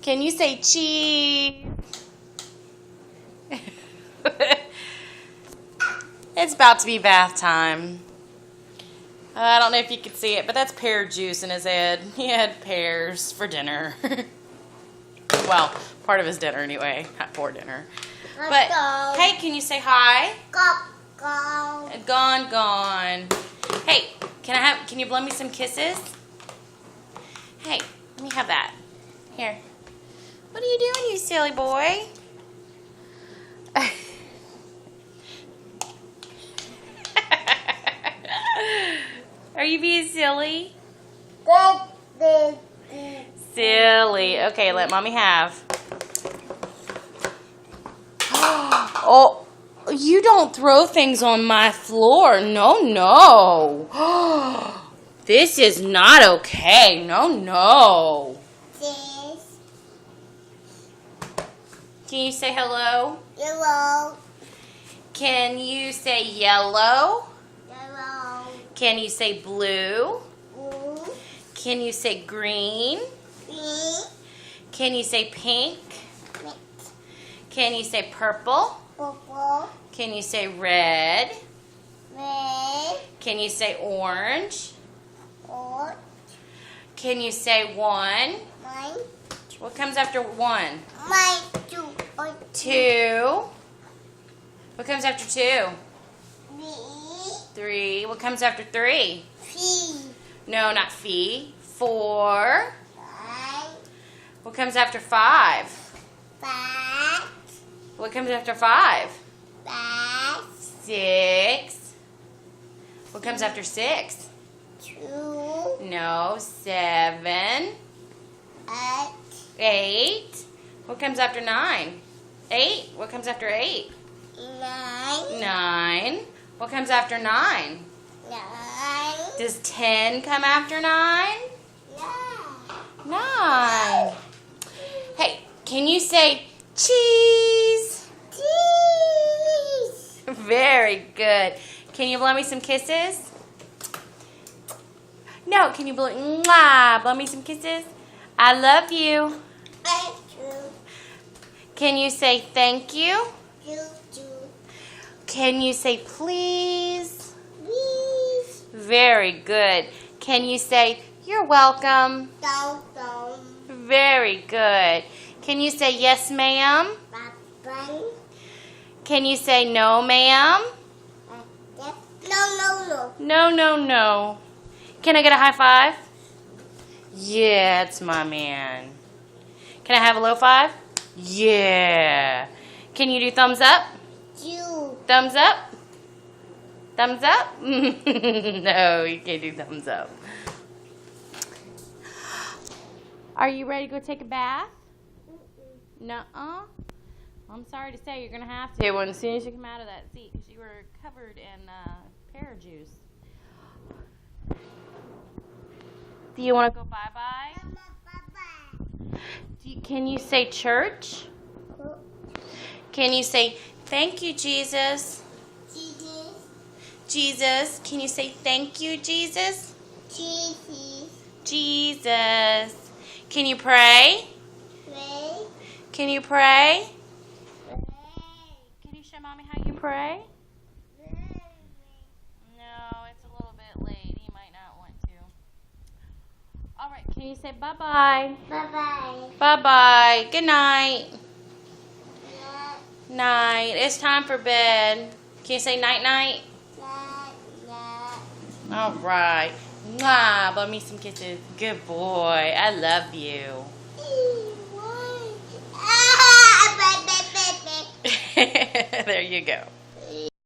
Can you say cheese? It's about to be bath time. I don't know if you can see it, but that's pear juice in his head. He had pears for dinner. Well, part of his dinner anyway, not for dinner. But hey, can you say hi? Gone. Hey, can you blow me some kisses? Hey, let me have that. Here. What are you doing, you silly boy? Are you being silly? Silly. Okay, let mommy have. Oh, you don't throw things on my floor. No. This is not okay. No. Can you say hello? Yellow. Can you say yellow? Can you say blue? Blue. Can you say green? Green. Can you say pink? Pink. Can you say purple? Purple. Can you say red? Red. Can you say orange? Orange. Can you say one? Mine. What comes after one? Mine. Two. Two. What comes after two? Three. Three. What comes after three? Three. No, not fee. Four. Five. What comes after five? Five. What comes after five? Five. Six. What comes after six? Two. No, seven. Eight. Eight. What comes after nine? Eight. What comes after eight? Nine. Nine. What comes after nine? 9. Does 10 come after 9? Yeah. 9. Hey, can you say cheese? Cheese. Very good. Can you blow me some kisses? No, can you blow me some kisses? I love you. Thank you. Can you say thank you? You too. Can you say please? Please. Very good. Can you say you're welcome? Don't. Very good. Can you say yes, ma'am? Bye. Can you say no, ma'am? No. No. Can I get a high five? Yeah, it's my man. Can I have a low five? Yeah. Can you do thumbs up? You. Thumbs up? Thumbs up? No, you can't do thumbs up. Are you ready to go take a bath? Nuh-uh. I'm sorry to say you're going to have to as soon as you come out of that seat because you were covered in pear juice. Do you want to go bye-bye? Bye. Can you say church? Can you say thank you, Jesus? Jesus. Can you say thank you, Jesus? Jesus. Can you pray? Can you pray? Can you show Mommy how you pray? No, it's a little bit late. He might not want to. All right, can you say bye-bye? Bye. Bye-bye. Good night. Night. It's time for bed. Can you say night-night? All right. Mwah. Blow me some kisses. Good boy. I love you. There you go.